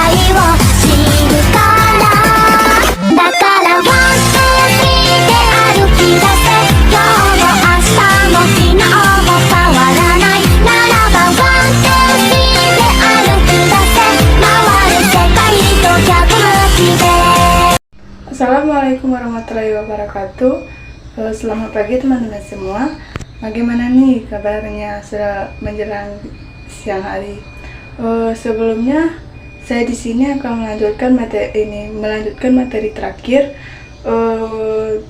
を知るからだからワン、ツー、スリーで歩き出せ今日も明日も昨日も変わらないならばワン、ツー、スリーで歩き出せ回る世界と逆向きで。 Assalamualaikum warahmatullahi wabarakatuh. Selamat pagi teman-teman semua. Bagaimana nih kabarnya sudah menjelang siang hari? Sebelumnya saya di sini akan melanjutkan materi terakhir.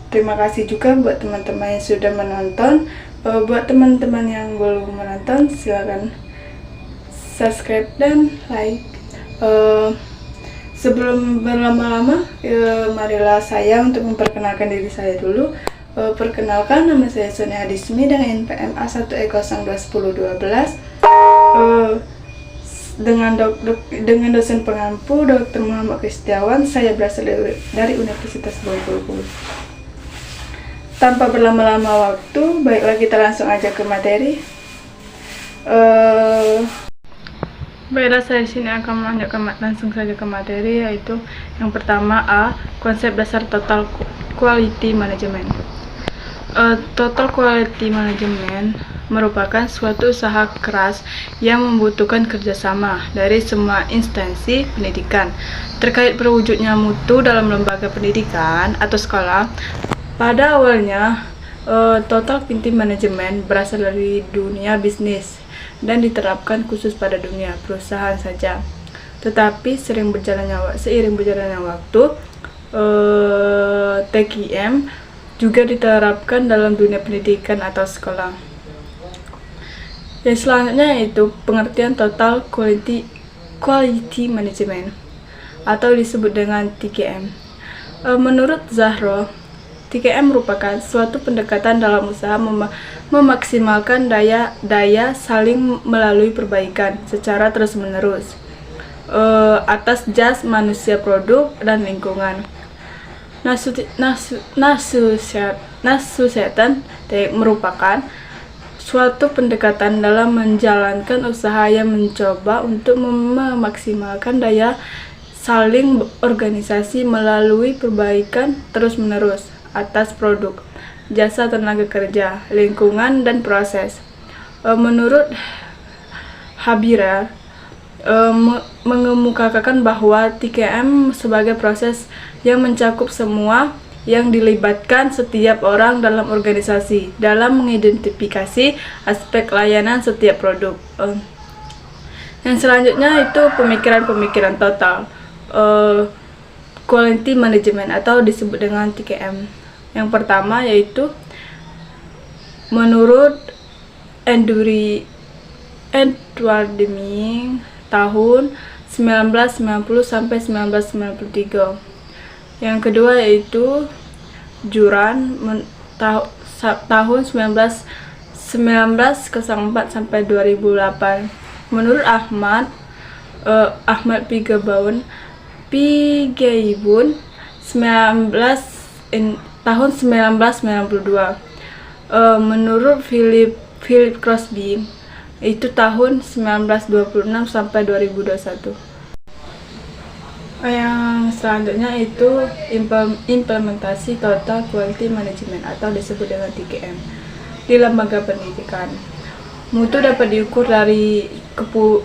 Terima kasih juga buat teman-teman yang sudah menonton. Buat teman-teman yang belum menonton, silakan subscribe dan like. Sebelum berlama-lama, marilah saya untuk memperkenalkan diri saya dulu. Perkenalkan, nama saya Sonia Adismi dengan NPM A1E021012. Dengan dosen pengampu Dr. Muhammad Kristiawan. Saya berasal dari Universitas Bengkulu. Tanpa berlama-lama waktu, baiklah kita langsung aja ke materi. Baiklah, saya di sini akan melanjutkan langsung saja ke materi, yaitu yang pertama A, konsep dasar total quality management. Total quality management merupakan suatu usaha keras yang membutuhkan kerjasama dari semua instansi pendidikan terkait perwujudnya mutu dalam lembaga pendidikan atau sekolah. Pada awalnya, total quality management berasal dari dunia bisnis dan diterapkan khusus pada dunia perusahaan saja. Tetapi seiring berjalannya waktu, TQM juga diterapkan dalam dunia pendidikan atau sekolah. Yang selanjutnya yaitu pengertian total quality management atau disebut dengan TQM. Menurut Zahro, TQM merupakan suatu pendekatan dalam usaha memaksimalkan daya saling melalui perbaikan secara terus-menerus atas jas manusia, produk, dan lingkungan. Nasusetan merupakan suatu pendekatan dalam menjalankan usaha yang mencoba untuk memaksimalkan daya saling organisasi melalui perbaikan terus-menerus atas produk, jasa, tenaga kerja, lingkungan, dan proses. Menurut Habira, mengemukakan bahwa TQM sebagai proses yang mencakup semua yang dilibatkan setiap orang dalam organisasi dalam mengidentifikasi aspek layanan setiap produk. Yang selanjutnya itu pemikiran total quality management atau disebut dengan TQM. Yang pertama yaitu menurut Edward Deming tahun 1990 sampai 1993. Yang kedua yaitu Juran tahun 1904 sampai 2008. Menurut Ahmad Pigebaun tahun 1992. Menurut Philip Crosby itu tahun 1926 sampai 2021. Yang selanjutnya itu implementasi total quality management atau disebut dengan TQM di lembaga pendidikan. Mutu dapat diukur dari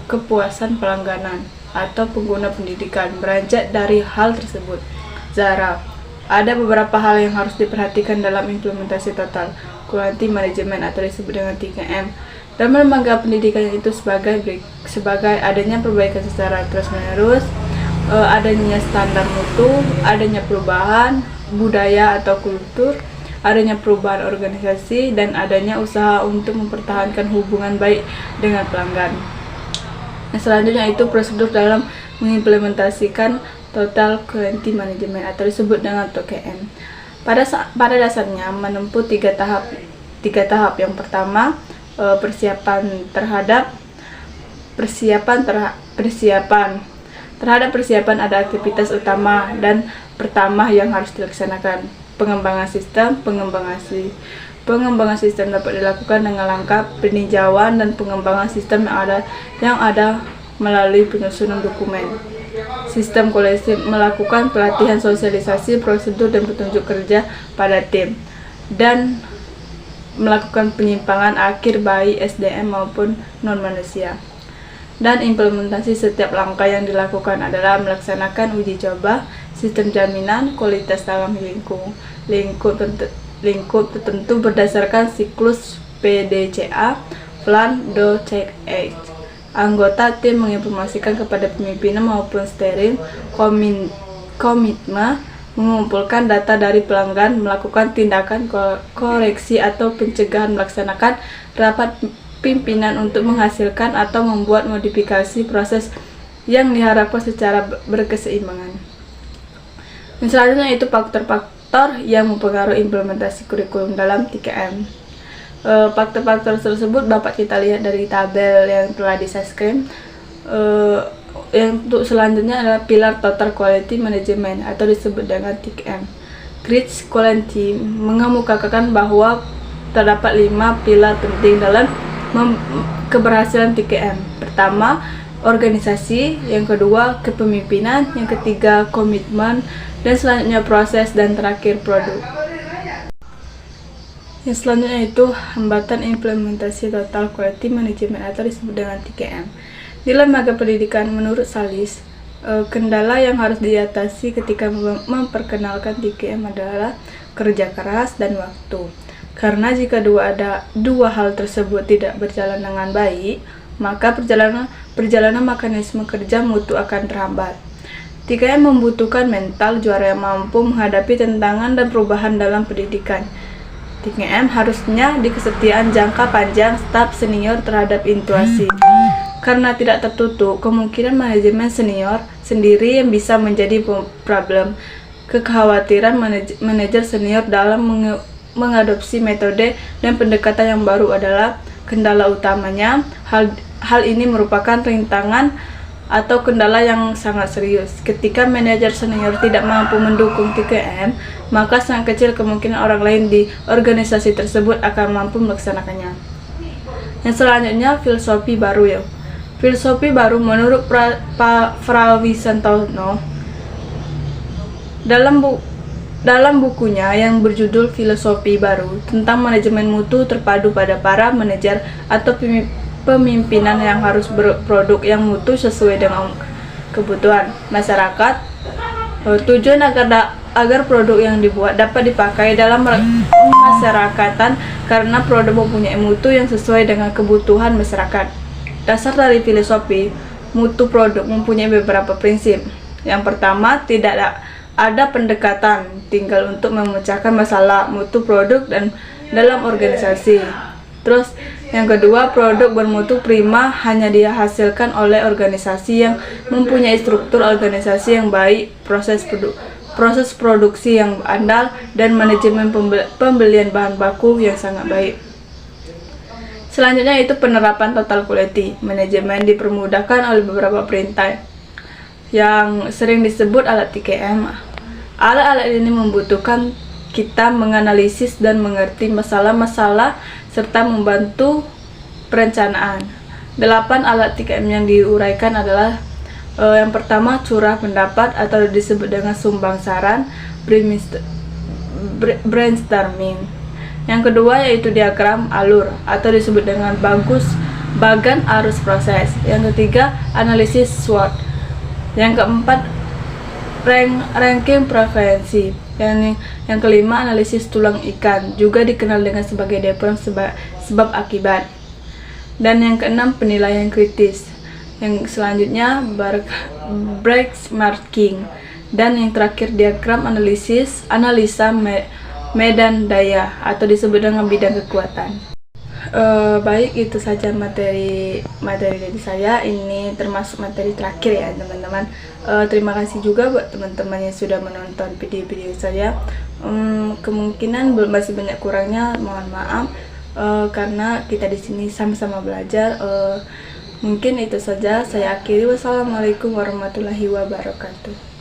kepuasan pelangganan atau pengguna pendidikan. Beranjak dari hal tersebut, Zara, ada beberapa hal yang harus diperhatikan dalam implementasi total quality management atau disebut dengan TQM dalam lembaga pendidikan, itu sebagai adanya perbaikan secara terus-menerus, adanya standar mutu, adanya perubahan budaya atau kultur, adanya perubahan organisasi, dan adanya usaha untuk mempertahankan hubungan baik dengan pelanggan. Yang selanjutnya itu prosedur dalam mengimplementasikan total quality management atau disebut dengan TQM. Pada dasarnya menempuh tiga tahap. Yang pertama, persiapan terhadap ada aktivitas utama dan pertama yang harus dilaksanakan. Pengembangan sistem. Pengembangan sistem dapat dilakukan dengan langkah peninjauan dan pengembangan sistem yang ada melalui penyusunan dokumen. sistem kolektif, melakukan pelatihan sosialisasi, prosedur dan petunjuk kerja pada tim, dan melakukan penyimpangan akhir baik SDM maupun non-manusia. Dan implementasi setiap langkah yang dilakukan adalah melaksanakan uji coba sistem jaminan kualitas dalam lingkup tertentu berdasarkan siklus PDCA (Plan Do Check Act). Anggota tim menginformasikan kepada pimpinan maupun steering komitmen mengumpulkan data dari pelanggan, melakukan tindakan koreksi atau pencegahan, melaksanakan rapat pimpinan untuk menghasilkan atau membuat modifikasi proses yang diharapkan secara berkeseimbangan. Dan selanjutnya itu faktor-faktor yang mempengaruhi implementasi kurikulum dalam 3M. Faktor-faktor tersebut dapat kita lihat dari tabel yang telah di-subscribe. Yang untuk selanjutnya adalah pilar Total Quality Management atau disebut dengan TQM. Grit Quality mengemukakan bahwa terdapat 5 pilar penting dalam keberhasilan TQM. Pertama, organisasi, yang kedua, kepemimpinan, yang ketiga, komitmen, dan selanjutnya proses, dan terakhir produk. Yang selanjutnya itu hambatan implementasi Total Quality Management atau disebut dengan TQM. Di lembaga pendidikan, menurut Salis, kendala yang harus diatasi ketika memperkenalkan TQM adalah kerja keras dan waktu. Karena jika dua hal tersebut tidak berjalan dengan baik, maka perjalanan mekanisme kerja mutu akan terhambat. 3M membutuhkan mental juara yang mampu menghadapi tantangan dan perubahan dalam pendidikan. 3M harusnya di kesetiaan jangka panjang staf senior terhadap intuasi. Karena tidak tertutup, kemungkinan manajemen senior sendiri yang bisa menjadi problem. Kekhawatiran manajer senior dalam mengadopsi metode dan pendekatan yang baru adalah kendala utamanya. Hal ini merupakan rintangan atau kendala yang sangat serius. Ketika manajer senior tidak mampu mendukung 3M, maka sangat kecil kemungkinan orang lain di organisasi tersebut akan mampu melaksanakannya. Yang selanjutnya, filosofi baru ya. Filosofi baru menurut Frawisantono dalam bukunya yang berjudul Filosofi Baru tentang manajemen mutu terpadu pada para manajer atau pemimpinan yang harus berproduk yang mutu sesuai dengan kebutuhan masyarakat. Tujuan agar produk yang dibuat dapat dipakai dalam masyarakatan karena produk mempunyai mutu yang sesuai dengan kebutuhan masyarakat. Dasar dari filosofi mutu produk mempunyai beberapa prinsip. Yang pertama, tidak ada pendekatan tinggal untuk memecahkan masalah mutu produk dan dalam organisasi. Terus yang kedua, produk bermutu prima hanya dihasilkan oleh organisasi yang mempunyai struktur organisasi yang baik, proses produksi yang andal, dan manajemen pembelian bahan baku yang sangat baik. Selanjutnya itu penerapan Total Quality Management dipermudahkan oleh beberapa perintah yang sering disebut alat TQM. Alat-alat ini membutuhkan kita menganalisis dan mengerti masalah-masalah serta membantu perencanaan. 8 alat TQM yang diuraikan adalah yang pertama, curah pendapat atau disebut dengan sumbang saran, brainstorming. Yang kedua yaitu diagram alur atau disebut dengan bagan arus proses. Yang ketiga, analisis SWOT. Yang keempat, ranking preferensi. Yang kelima, analisis tulang ikan, juga dikenal dengan sebagai DEPROM sebab akibat. Dan yang keenam, penilaian kritis. Yang selanjutnya, benchmarking. Dan yang terakhir, diagram analisa medan daya atau disebut dengan bidang kekuatan. Baik, itu saja materi dari saya. Ini termasuk materi terakhir ya teman-teman. Terima kasih juga buat teman-teman yang sudah menonton video-video saya. Kemungkinan masih banyak kurangnya, mohon maaf, karena kita di sini sama-sama belajar. Mungkin itu saja, saya akhiri. Wassalamualaikum warahmatullahi wabarakatuh.